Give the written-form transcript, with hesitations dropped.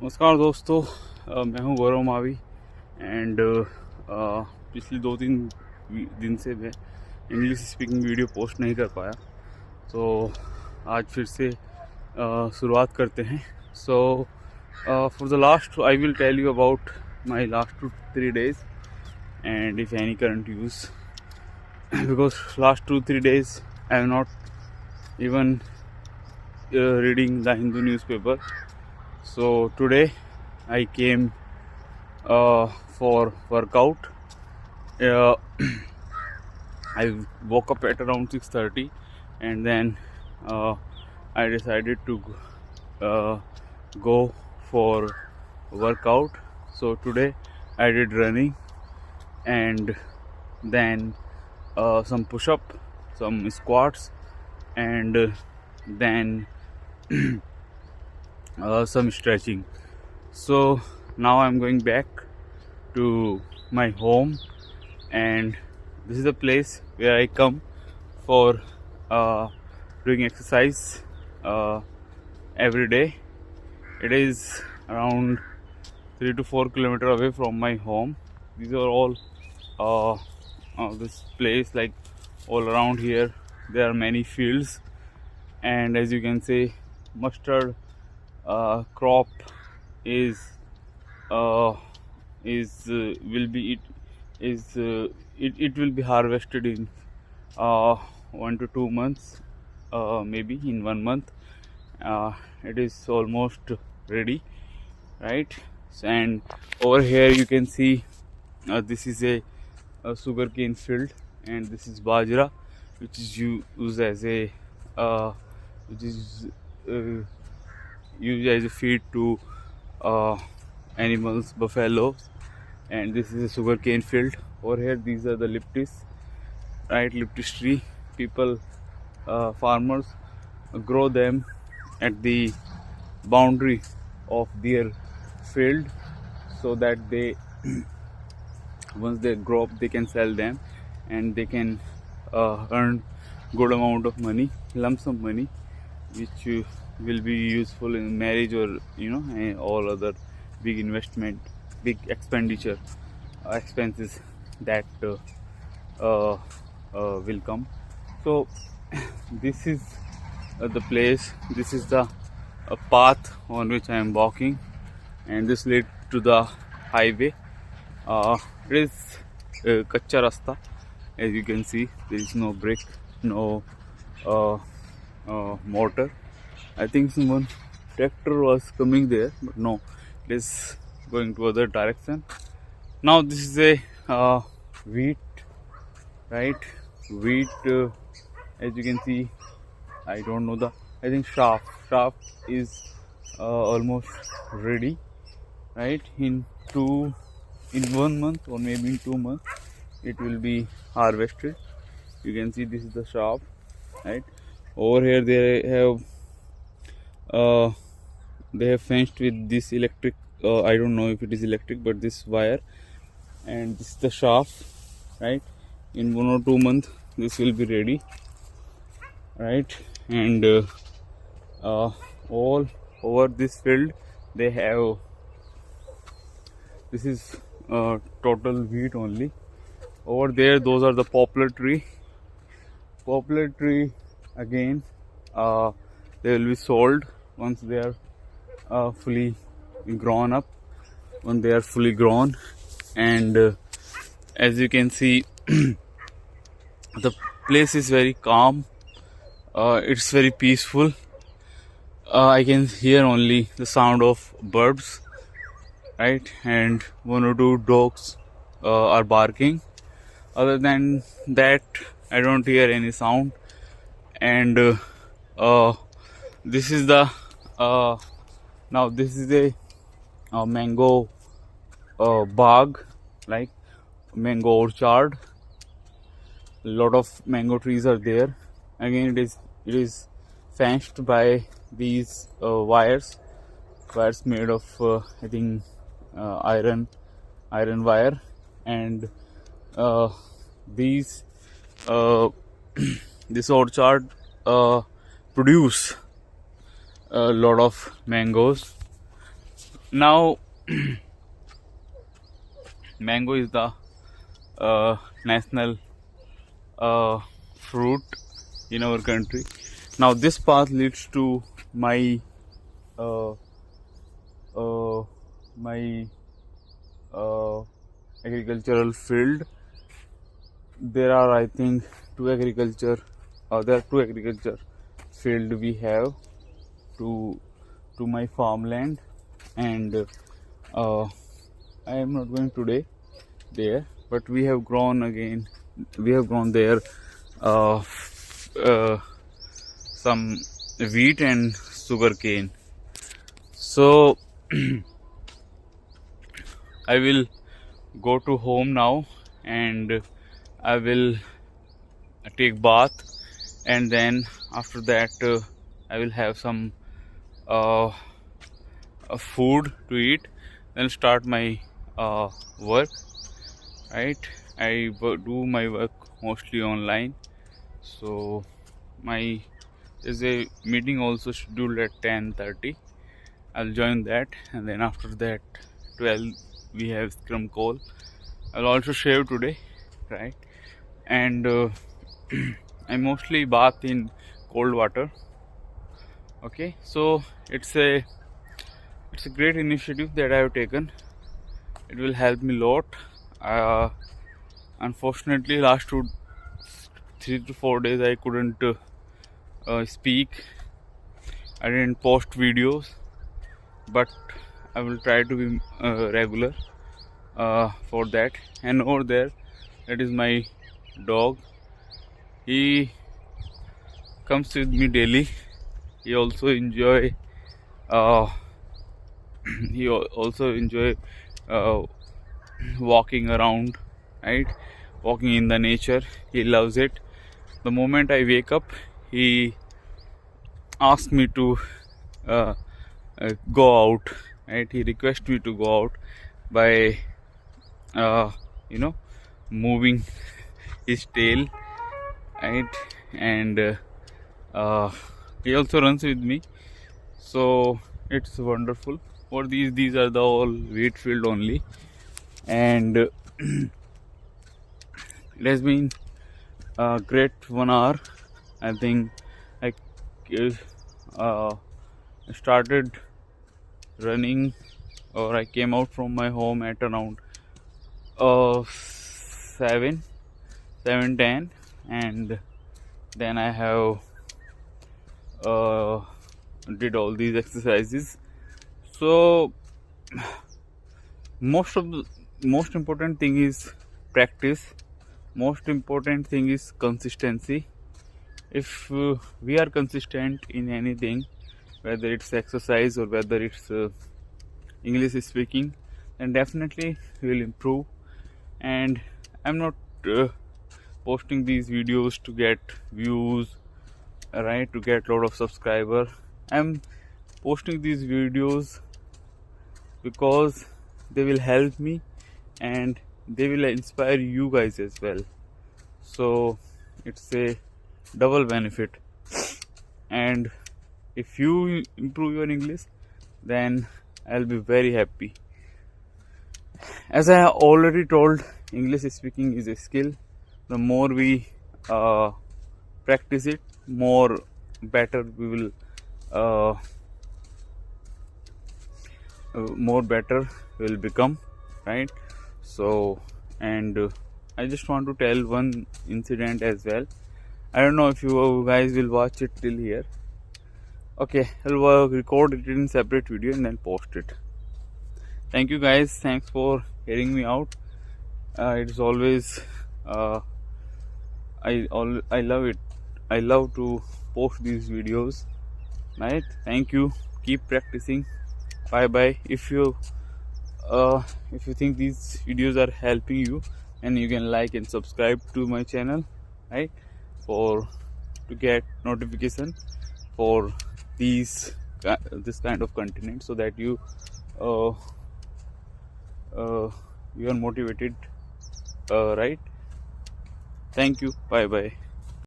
नमस्कार दोस्तों, मैं हूं गौरव मावी एंड पिछली 2-3 दिन से मैं इंग्लिश स्पीकिंग वीडियो पोस्ट नहीं कर पाया, तो आज फिर से शुरुआत करते हैं। So for the last I will tell you about my last 2-3 days and if any current news because last 2-3 days I have not even reading the Hindu newspaper. So today I came for workout. Uh, I woke up at around 6:30 and then I decided to go for workout. So today I did running and then some push-up, some squats, and then some stretching. So now I'm going back to my home, and this is the place where I come for doing exercise every day. It is around 3 to 4 kilometers away from my home. These are all this place, like all around here there are many fields, and as you can see, mustard crop is will be it will be harvested in 1 to 2 months, maybe in 1 month. It is almost ready, right? And over here you can see this is a sugarcane field, and this is bajra, which is used as a which is used as a feed to animals, buffaloes. And this is a sugarcane field. Over here these are the liptis, right? Liptis tree. People, farmers grow them at the boundary of their field, so that they once they grow up they can sell them, and they can earn good amount of money, lump sum money, which will be useful in marriage, or and all other big investment, big expenditure expenses that will come. So this is the place, this is the path on which I am walking, and this lead to the highway. It is kacha rasta. As you can see, there is no brick, no mortar. I think someone tractor was coming there, but no, it is going to other direction. Now this is a wheat, right? Wheat, as you can see, I don't know I think shaft is almost ready, right? In 1 month, or maybe in 2 months, it will be harvested. You can see this is the shaft, right? Over here they have fenced with this electric, I don't know if it is electric, but this wire, and this is the shaft, right? In 1 or 2 months this will be ready, right? And all over this field they have, this is total wheat only. Over there those are the poplar tree again. They will be sold once they are fully grown up, when they are fully grown. And as you can see, the place is very calm, it's very peaceful. I can hear only the sound of birds, right? And 1 or 2 dogs are barking. Other than that, I don't hear any sound. And this is the now this is a mango bag, like mango orchard. A lot of mango trees are there. Again, it is fenced by these wires made of I think iron wire. And these this orchard produce a lot of mangoes. Now mango is the national fruit in our country. Now this path leads to my uh, uh, my agricultural field. There are, I think, there are two agriculture field we have to my farmland, and I am not going today there, but we have grown there some wheat and sugar cane. So I will go to home now, and I will take bath, and then after that I will have some food to eat, then start my work, right? I do my work mostly online, so there's a meeting also scheduled at 10:30. I'll join that, and then after that 12 we have scrum call. I'll also shave today, right? And I mostly bath in cold water. Okay, so it's a great initiative that I have taken. It will help me a lot. Unfortunately, last 3 to 4 days I couldn't speak. I didn't post videos, but I will try to be regular for that. And over there, that is my dog. He comes with me daily. He also enjoy walking around, right? Walking in the nature. He loves it. The moment I wake up, he asks me to go out, right? He requests me to go out by moving his tail, right? And he also runs with me, so it's wonderful. For these are the all wheat field only, and it has been a great 1 hour. I think I started running, or I came out from my home at around 7:10, and then I have did all these exercises. So most important thing is practice. Most important thing is consistency. If we are consistent in anything, whether it's exercise or whether it's English speaking, then definitely we will improve. And I'm not posting these videos to get views, right, to get a lot of subscribers. I'm posting these videos because they will help me and they will inspire you guys as well. So it's a double benefit. And if you improve your English, then I'll be very happy. As I already told, English speaking is a skill. The more we practice it, more better we will become, right? So, and I just want to tell one incident as well. I don't know if you guys will watch it till here. Okay, I'll record it in separate video and then post it. Thank you guys. Thanks for hearing me out. It's always I love it. I love to post these videos, right? Thank you. Keep practicing. Bye bye. If you think these videos are helping you, then you can like and subscribe to my channel, right? To get notification for this kind of content, so that you are motivated, right? Thank you. Bye bye.